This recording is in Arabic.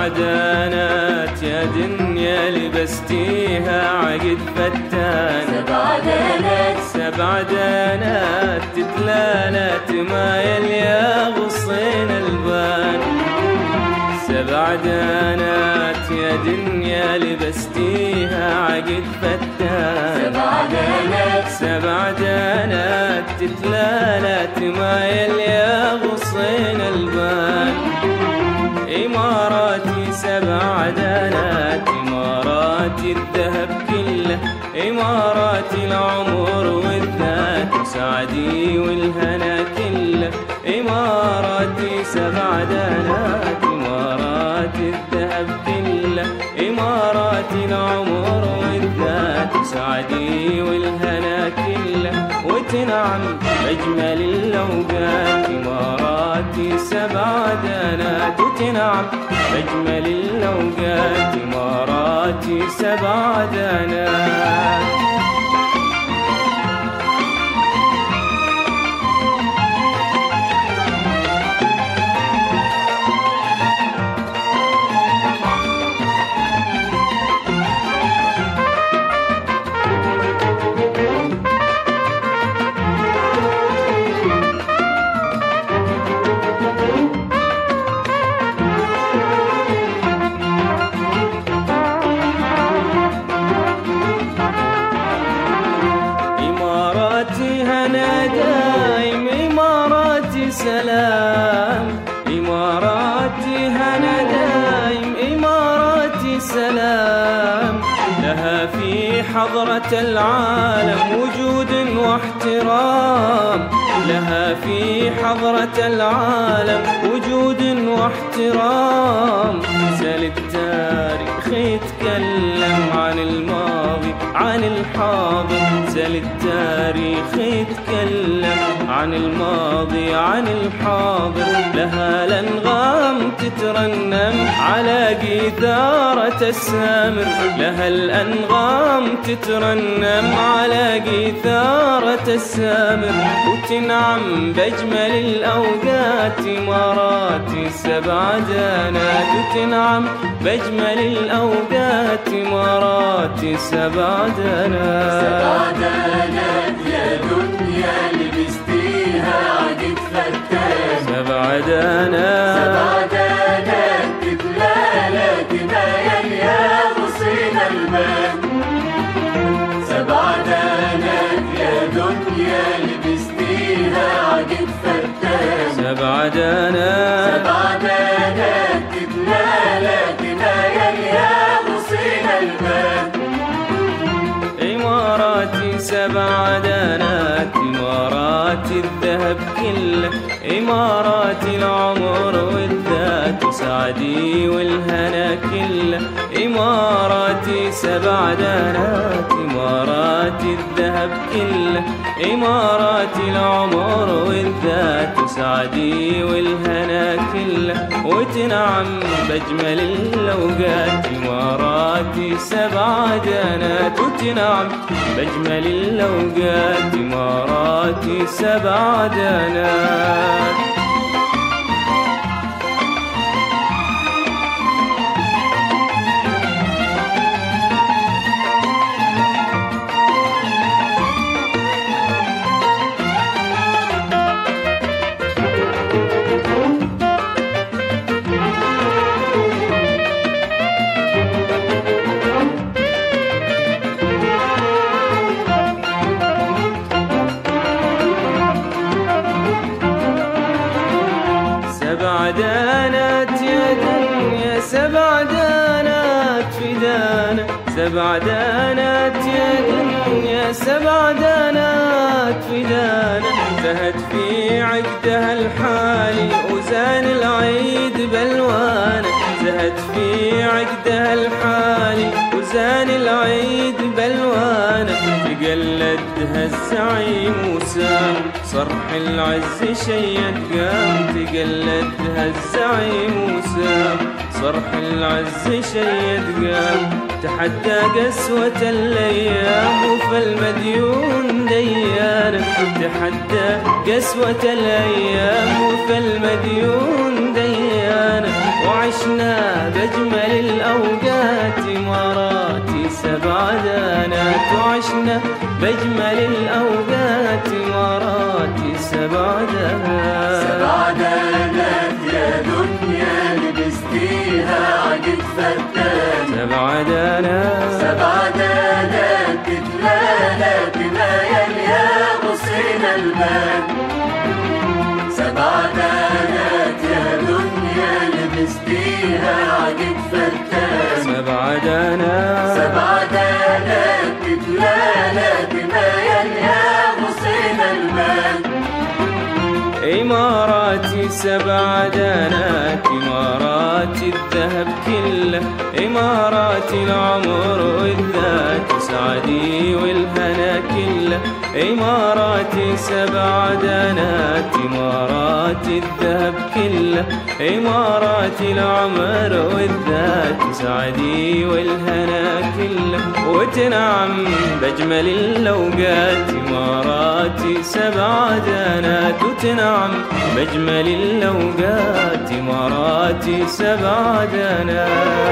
دانات يا دنيا لبستيها عقد فتان، 7 دانات تتلالت ما يليا غصين البان. 7 دانات يا دنيا لبستيها عقد فتان، 7 دانات تتلالت ما يليا غصين البان. إماراتي 7 دانات، إماراتي الذهب كله، إماراتي العمر والذات وسعدي والهنا كله. إماراتي 7 دانات، إماراتي الذهب كله، إماراتي العمر والذات وسعدي والهنا كله. وتنعم بأجمل الأوقات إماراتي 7 دانات، وتنعم بأجمل الأوقات إماراتي 7 دانات. هنا دايم إماراتي سلام، إماراتي هنا دايم إماراتي سلام. لها في حضرة العالم وجود واحترام، لها في حضرة العالم وجود واحترام. سل التاريخ يتكلم عن الماضي عن الحاضر، سل التاريخ يتكلم عن الماضي عن الحاضر. لها الأنغام تترنم على قيثارة السامر، لها الأنغام تترنم على قيثارة السامر. وتنعم بأجمل الأوقات إماراتي 7 دانات، وتنعم بأجمل الأوقات إماراتي 7 دانات. 7 دانات يا دنيا لبستيها عقد فتان، 7 دانات، 7 دانات تتلالت ما يليا غصين البان. 7 دانات يا دنيا لبستيها عقد فتان، 7 دانات، 7 دانات تتلالت ما يليا غصين البان. إماراتي 7 دانات، إماراتي الذهب كله، إماراتي العمر والذات وسعدي والهنا كله. إماراتي 7 دانات، إماراتي الذهب كله، إماراتي العمر والذات وسعدي والهنا كله. وتنعم بأجمل الأوقات إماراتي 7 دانات، وتنعم بأجمل الأوقات إماراتي 7 دانات. دانات يا دنيا 7 دانات فدانا، 7 دانات يا دنيا 7 دانات فدانا. زهت في عقدها الحالي وزان العيد بلوانا، زهت في عقدها الحالي وزان العيد بلوانا. تقلدها الزعيم وسام صرح العز شيد قام، تقلدها الزعيم وسام صرح العز شيد قام. تحدى قسوة الأيام وفالمديون ديانا، تحدى قسوة الأيام وفالمديون ديانا. وعش وعشنا بأجمل الأوقات إماراتي سبع دانات وعشنا بأجمل الأوقات إماراتي سبع دانات. سبع دانات يا دنيا لبستيها عقد فتان. سبع دانات سبع دانات تتلالى بمايا الياغ وصين البان. سبع دانات يا دنيا لبستيها عقد فتان. سبع دانات سبع دانات تتلالى بمايا الياغ وصين البان. إماراتي سبع دانات إماراتي الذهب كله إماراتي العمر والذات سعدي والهنا كله. إماراتي سبع دانات إماراتي الذهب كله إماراتي العمر والذات سعدي والهنا كله. وتنعم بأجمل الأوقات إماراتي سبع دانات وتنعم بأجمل الأوقات إماراتي سبع دانات.